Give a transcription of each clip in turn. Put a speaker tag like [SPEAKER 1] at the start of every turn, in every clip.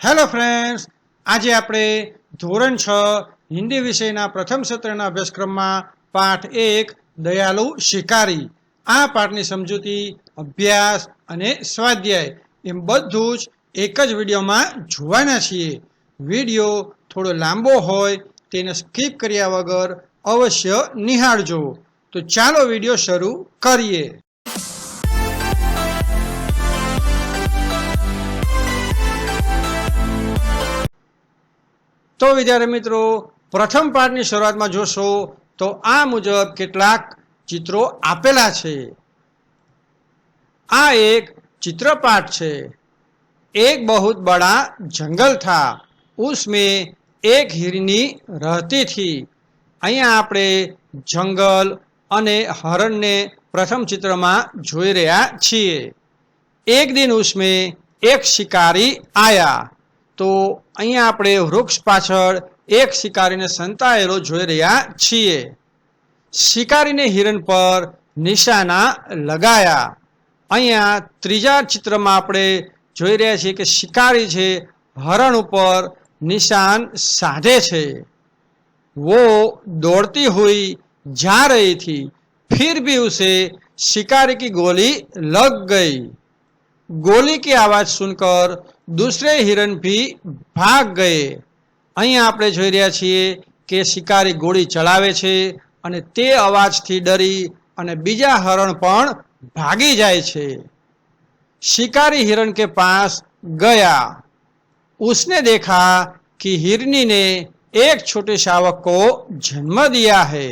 [SPEAKER 1] Hello friends, આજે આપણે ધોરણ 6 હિન્દી વિષયના પ્રથમ સત્રના અભ્યાસક્રમમાં પાઠ 1 દયાળુ શિકારી આ પાઠની સમજૂતી, અભ્યાસ અને સ્વાધ્યાય એમ બધું જ એક જ વિડીયોમાં જોવાના છીએ. વિડીયો થોડો લાંબો હોય તેને સ્કીપ કર્યા વગર અવશ્ય નિહાળજો. તો ચાલો વિડીયો શરૂ કરીએ. તો વિદ્યાર્થી મિત્રો, પ્રથમ પાઠની શરૂઆતમાં જોશો તો આ મુજબ કેટલાક ચિત્રો આપેલા છે. આ એક ચિત્રપાठ છે. एक बहुत बड़ा जंगल था, उसमें एक हिरनी रहती थी. અહીંયા આપણે જંગલ અને હરણને પ્રથમ ચિત્રમાં જોઈ રહ્યા છીએ. એક દિન ઉસમેं એક શિકારી આયા. તો અહીંયા આપણે વૃક્ષ પાછળ એક શિકારીને સંતાયેલો જોઈ રહ્યા છીએ. શિકારીને હિરણ પર નિશાના લગાયા. અહીંયા ત્રીજા ચિત્રમાં આપણે જોઈ રહ્યા છીએ કે શિકારી છે હરણ ઉપર નિશાન સાધે છે. वो दौड़ती हुई जा रही थी, फिर भी उसे शिकारी की गोली लग गई. गोली की आवाज सुनकर दूसरे हिरण भी भाग गए. અહીંયા આપણે જોઈ રહ્યા છીએ કે શિકારી ગોળી ચલાવે છે અને તે અવાજથી ડરી અને બીજા હરણ પણ ભાગી જાય છે. शिकारी हिरण के पास गया. उसने देखा कि हिरनी ने एक छोटे शावक को जन्म दिया है.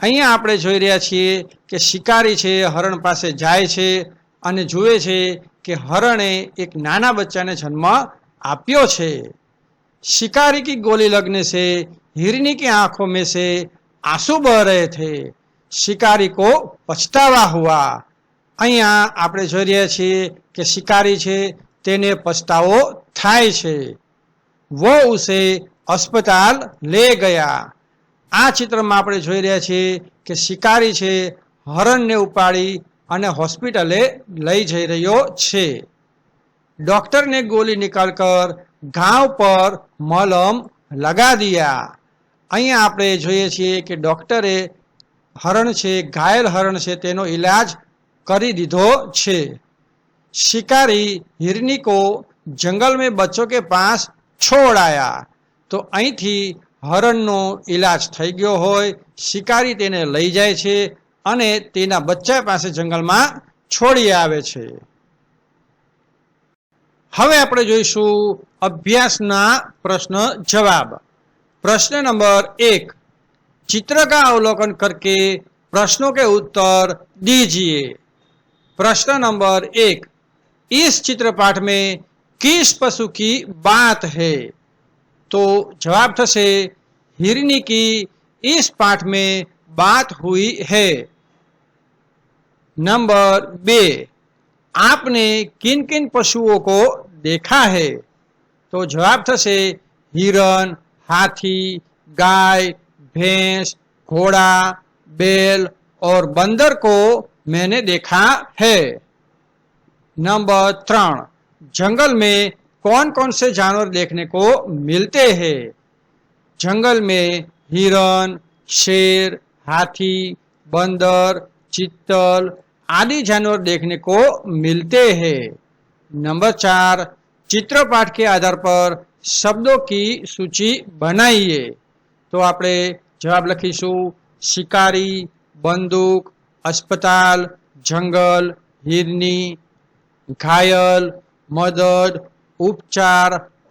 [SPEAKER 1] અહીંયા આપણે જોઈ રહ્યા છીએ કે શિકારી છે હરણ પાસે જાય છે અને જુએ છે કે હરણે એક નાના બચ્ચાને જન્મ આપ્યો છે. शिकारी की गोली लगने से हिरनी की आंखों में से आंसू बह रहे थे. शिकारी को पछतावा हुआ. અહીંયા આપણે જોઈ રહ્યા છીએ કે શિકારી છે તેને પછતાવો થાય છે. वो उसे अस्पताल ले गया. આ ચિત્રમાં આપણે જોઈ રહ્યા છીએ કે શિકારી છે હરણને ઉપાડી અને હોસ્પિટલે લઈ જઈ રહ્યો છે. डॉक्टर ने गोली निकालकर घाव पर मलम लगा दिया. અહીંયા આપણે જોઈએ છીએ કે ડોક્ટરે હરણ છે, ઘાયલ હરણ છે તેનો ઈલાજ કરી દીધો છે. शिकारी हिरनी को जंगल में बच्चों के पास छोड़ आया. तो અહીંથી હરણનો ઈલાજ થઈ ગયો હોય, શિકારી તેને લઈ જાય છે અને તેના બચ્ચા પાસે જંગલમાં છોડી આવે છે. હવે આપણે જોઈશું અભ્યાસના પ્રશ્ન જવાબ. प्रश्न नंबर 1, चित्र का अवलोकन करके प्रश्नों के उत्तर दीजिए. प्रश्न नंबर 1, इस चित्रपाठ में किस पशु की बात है? तो जवाब थशे हिरनी की इस पाठ में बात हुई है. नंबर 2, आपने किन किन पशुओं को देखा है? तो जवाब थशे हिरण, हाथी, गाय, भैंस, घोड़ा, बैल और बंदर को मैंने देखा है. नंबर 3, जंगल में कौन कौन से जानवर देखने को मिलते हैं? जंगल में हिरण, शेर, हाथी, बंदर, चीतल आदि जानवर देखने को मिलते हैं. नंबर 4, चित्रपाठ के आधार पर शब्दों की सूची बनाइए. तो આપણે જવાબ લખીશું શિકારી, બંદૂક, अस्पताल, जंगल, हिरनी, घायल, मदद, उपचार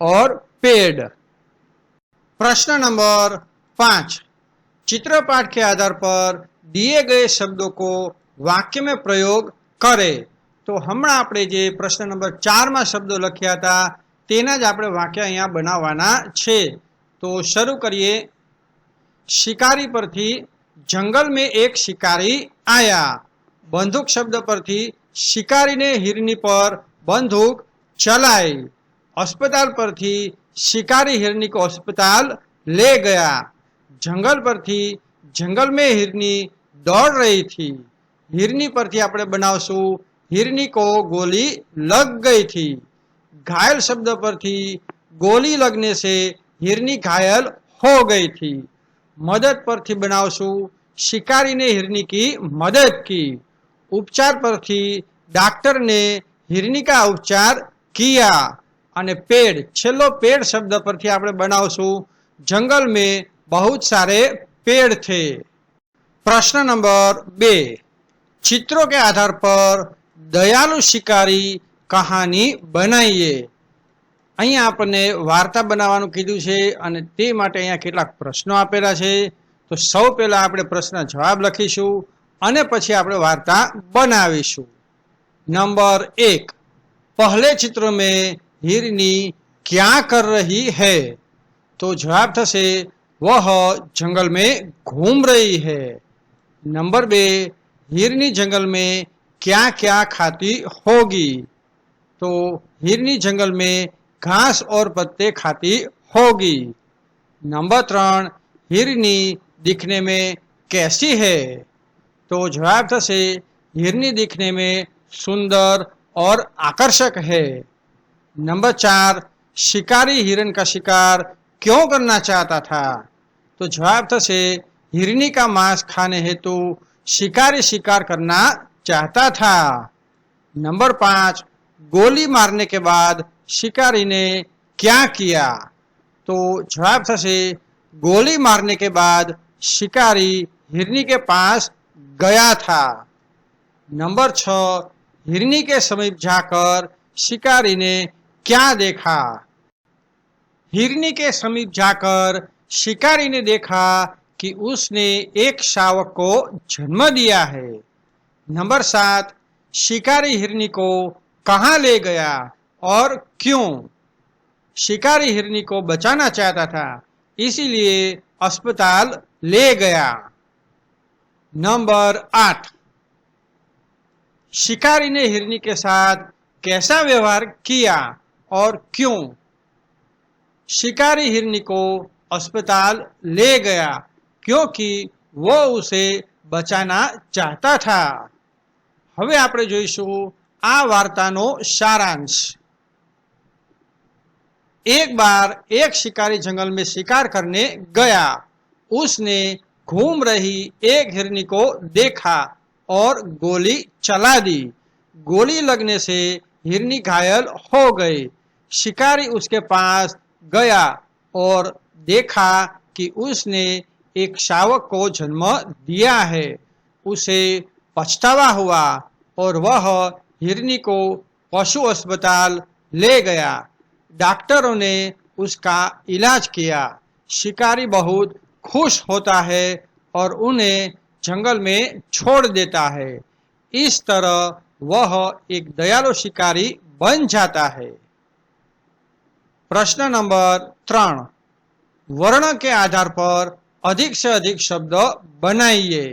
[SPEAKER 1] और पेड़. प्रश्न नंबर 5, चित्रपाठ के आधार पर दिए गए शब्दों को वाक्य में प्रयोग करें. तो हमણાં આપણે જે પ્રશ્ન નંબર 4 માં શબ્દો લખ્યા હતા તેના જ આપણે વાક્ય અહીંયા બનાવવાના છે. તો શરૂ કરીએ. शिकारी परथी जंगल में एक शिकारी आया. बंदूक शब्द परथी शिकारी ने हिरनी पर बंदूक चलाई. अस्पताल परथी शिकारी हिरनी को अस्पताल ले गया. जंगल परथी जंगल में हिरनी दौड़ रही थी. हिरनी परथी આપણે બનાવશું हिरनी को गोली लग गई थी. घायल शब्द परथी गोली लगने से हिरनी घायल हो गई थी। मदद परथी बनावशुं शिकारी ने हिरनी की मदद की। उपचार परथी डॉक्टर ने हिरनी का उपचार किया। અને પેડ છેલ્લો પેડ શબ્દ પરથી આપણે બનાવશું જંગલ में बहुत सारे पेड़ थे। प्रश्न नंबर 2, चित्रों के आधार पर दयालु शिकारी कहानी बनाइए। અહીંયા આપણને વાર્તા બનાવવાનું કીધું છે અને તે માટે અહીંયા કેટલાક પ્રશ્નો આપેલા છે। તો સૌ પહેલા આપણે પ્રશ્ન જવાબ લખીશું અને પછી આપણે વાર્તા બનાવીશું। नंबर 1, पहले चित्र में हिरनी क्या कर रही है? तो जवाब थशे वह जंगल में घूम रही है। नंबर 2, हिरनी जंगल में क्या क्या खाती होगी? तो हिरनी जंगल में घास और पत्ते खाती होगी। नंबर 3, हिरनी दिखने में कैसी है? तो जवाब थशे हिरनी दिखने में सुंदर और आकर्षक है। नंबर 4, शिकारी हिरण का शिकार क्यों करना चाहता था? तो जवाब थशे हिरनी का मांस खाने हेतु शिकारी शिकार करना चाहता था। नंबर 5, गोली मारने के बाद शिकारी ने क्या किया? तो जवाब थशे गोली मारने के बाद शिकारी हिरनी के पास गया था। नंबर 6, हिरनी के समीप जाकर शिकारी ने क्या देखा? हिरनी के समीप जाकर शिकारी ने देखा कि उसने एक शावक को जन्म दिया है। नंबर 7, शिकारी हिरनी को कहाँ ले गया और क्यों? शिकारी हिरनी को बचाना चाहता था, इसीलिए अस्पताल ले गया। नंबर 8, शिकारी ने हिरनी के साथ कैसा व्यवहार किया और क्यों? शिकारी हिरनी को अस्पताल ले गया क्योंकि वो उसे बचाना चाहता था। હવે આપણે જોઈશું આ વાર્તાનો સારાંશ। एक बार एक शिकारी जंगल में शिकार करने गया। उसने घूम रही एक हिरनी को देखा और गोली चला दी। गोली लगने से हिरनी घायल हो गई। शिकारी उसके पास गया और देखा कि उसने एक शावक को जन्म दिया है। उसे पछतावा हुआ और वह हिरनी को पशु अस्पताल ले गया। डॉक्टरों ने उसका इलाज किया। शिकारी बहुत खुश होता है और उन्हें जंगल में छोड़ देता है। इस तरह वह एक दयालु शिकारी बन जाता है। प्रश्न नंबर 3, वर्ण के आधार पर अधिक से अधिक शब्द बनाइए।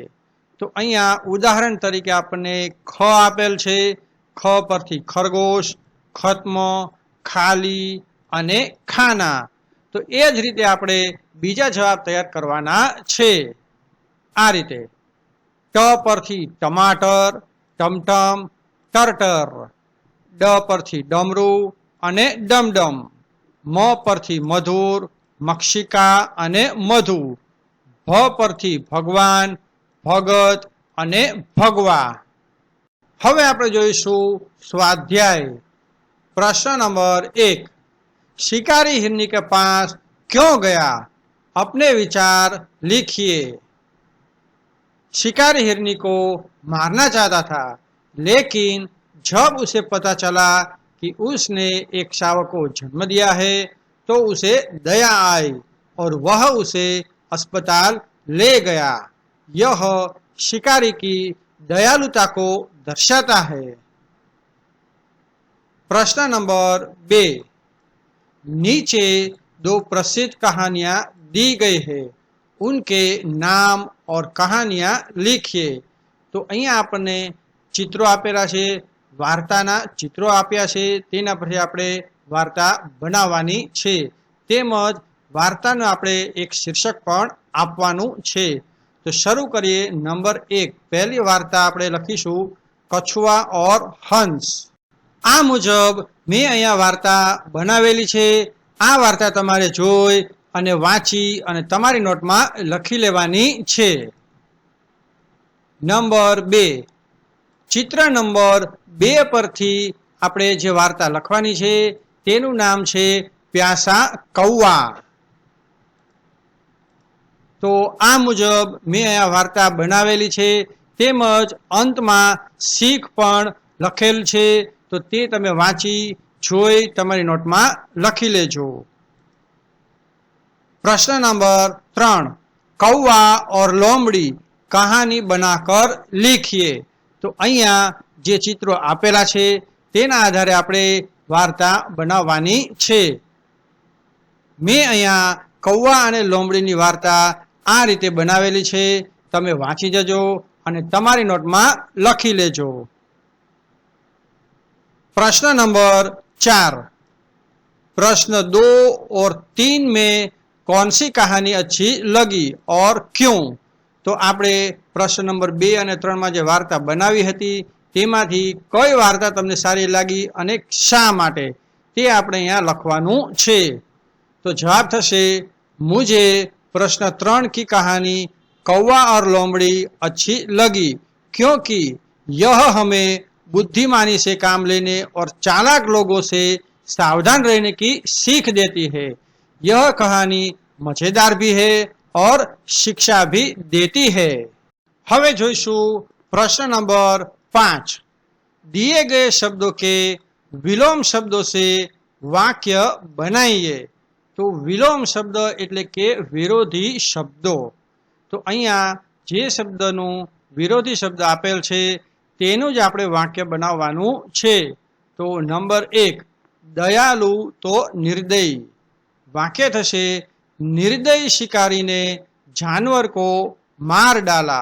[SPEAKER 1] तो अहींया उदाहरण तरीके आपने ख आपेल छे। ख परथी खरगोश, खत्म, खाली अने खाना। तो ए ज रीते आपणे बीजा जवाब तैयार करवाना छे। आ रीते ट परथी टमाटर, टमटम, टरटर। ड परथी डमरू अने डमडम। म परथी मधुर, मक्षिका अने मधु। भ परथी भगवान, भगत अने भगवा। हवे आपणे जोईशुं स्वाध्याय। प्रश्न नंबर 1, शिकारी हिरनी के पास क्यों गया? अपने विचार लिखिए। शिकारी हिरनी को मारना चाहता था, लेकिन जब उसे पता चला कि उसने एक शावक को जन्म दिया है तो उसे दया आई और वह उसे अस्पताल ले गया। यह शिकारी की दयालुता को दर्शाता है। प्रश्न नंबर 2, नीचे 2 प्रसिद्ध कहानियां दी गई है, उनके नाम और कहानियां लिखिए। तो अहीं आपने चित्रों आपेला छे, वार्ताना चित्रों आप्या छे, तेना परथी आपणे वार्ता बनाववानी छे। तेमज वार्तानो आपणे एक शीर्षक पण आपवानुं छे। तो शुरू करिए। नंबर 1, पहली वार्ता आपणे लखीशुं कछुआ और हंस। आ मुजब मैं अहींया वार्ता बनावेली छे। આ વાર્તા તમારે જોઈ અને વાંચી અને તમારી નોટમાં લખી લેવાની છે. નંબર 2, ચિત્ર નંબર 2 પરથી આપણે જે વાર્તા લખવાની છે તેનું નામ છે પ્યાસા કૌવા. તો આ મુજબ મેં અહીંયા વાર્તા બનાવેલી છે, તેમજ અંતમાં શીખ પણ લખેલ છે. તો તે તમે વાંચી જોઈ તમારી નોટમાં લખી લેજો. प्रश्न नंबर 3, कौवा और लोमड़ी कहानी बनाकर लिखिए. तो अहींया जे चित्रो आपेला छे तेना आधारे आपणे वार्ता बनाववानी छे. मैं अहींया कौवा अने लोमड़ीनी वार्ता आ रीते बनावेली छे. तमे वांची जजो अने तमारी नोटमां लखी लेजो. प्रश्न नंबर 4, प्रश्न 2 और 3 में कौन सी कहानी अच्छी लगी और क्यों? तो आपणे प्रश्न नंबर 2 અને 3 માં જે વાર્તા બનાવી હતી તેમાંથી કઈ વાર્તા તમને સારી લાગી અને શા માટે તે આપણે અહીંયા લખવાનું છે. તો જવાબ થશે मुझे प्रश्न 3 की कहानी कौवा और लोमड़ी अच्छी लगी क्योंकि यह हमें बुद्धिमानी से काम लेने और चालाक लोगों से सावधान रहने की सीख देती है. यह कहानी मजेदार भी है और शिक्षा भी देती है. हवे जोईशु प्रश्न नंबर 5, दिए गए शब्दों के विलोम शब्दों से वाक्य बनाइए. तो विलोम शब्द एटले के विरोधी शब्दों. तो अहींया जे शब्दनुं विरोधी शब्द आपेल छे तेनुं ज आपणे वाक्य बनाववानुं छे. तो नंबर 1, दयालु तो निर्दयी. वाक्य थशे निर्दयी शिकारी ने जानवर को मार डाला.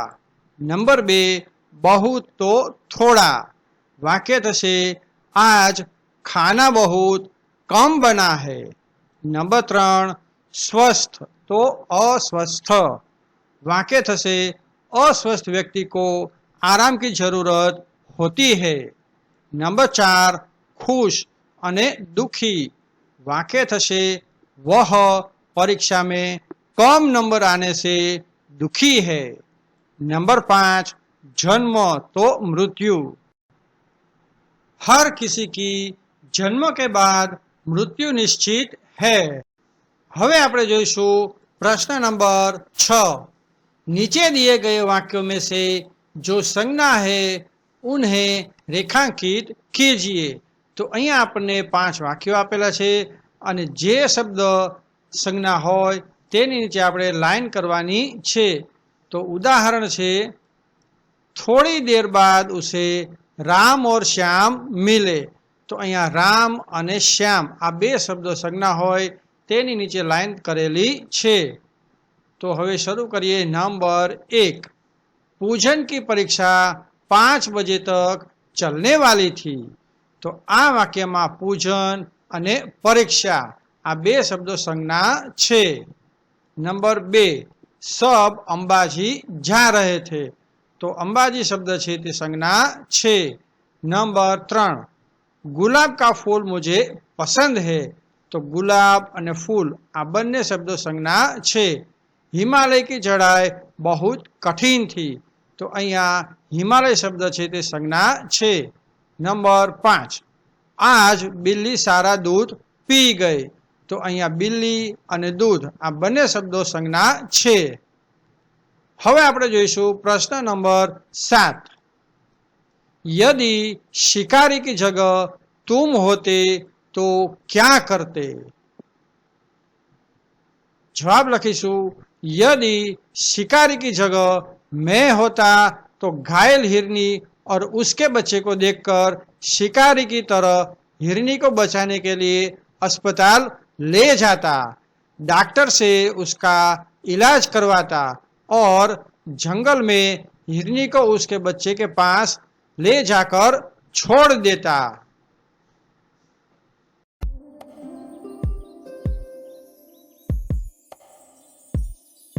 [SPEAKER 1] नंबर 2, बहुत तो थोड़ा. वाक्य थशे आज खाना बहुत कम बना है. नंबर 3, स्वस्थ तो अस्वस्थ. वाक्य थशे अस्वस्थ व्यक्ति को आराम की जरूरत होती है. नंबर 4, खुश अने दुखी. वाक्य थशे वह परीक्षा में कम नंबर आने से दुखी है. नंबर 5, जन्म तो मृत्यु. हर किसी की जन्म के बाद मृत्यु निश्चित है. हवे आपणे जोईशुं प्रश्न नंबर 6, नीचे दिए गए वाक्यों में से जो संज्ञा है उन्हें रेखांकित कीजिए. तो अहींया आपणे 5 वाक्यों आपेला छे અને જે શબ્દ સંજ્ઞા હોય તેની નીચે આપણે લાઈન કરવાની છે. તો ઉદાહરણ છે, થોડી દેર બાદ ઉસે રામ और શ્યામ મિલે. તો અહીંયા રામ અને શ્યામ આ બે શબ્દો સંજ્ઞા હોય તેની નીચે લાઈન કરેલી છે. તો હવે શરૂ કરીએ. નંબર 1, पूजन की परीक्षा 5 बजे तक चलने वाली थी. तो आ वाक्यमां पूजन અને પરીક્ષા આ બે શબ્દો સંજ્ઞા છે. નંબર 2, सब अंबाजी जा रहे थे. तो अंबाजी शब्द છે તે સંજ્ઞા છે. नंबर 3, गुलाब का फूल मुझे पसंद है. तो गुलाब અને फूल આ બંને શબ્દો સંજ્ઞા છે. हिमालय की चढ़ाई बहुत कठिन थी. तो અહીંયા हिमालय शब्द છે તે સંજ્ઞા છે. नंबर 5, आज बिल्ली सारा दूध पी गई. तो अहींया बिल्ली अने दूध आ बने शब्दों संज्ञा छे. हवे आपणे जोईशुं प्रश्न नंबर 7, यदि शिकारी की जगह तुम होते तो क्या करते? जवाब लखीशुं, यदि शिकारी की जगह मैं होता तो घायल हिरनी और उसके बच्चे को देखकर शिकारी की तरह हिरनी को बचाने के लिए अस्पताल ले जाता, डॉक्टर से उसका इलाज करवाता और जंगल में हिरनी को उसके बच्चे के पास ले जाकर छोड़ देता.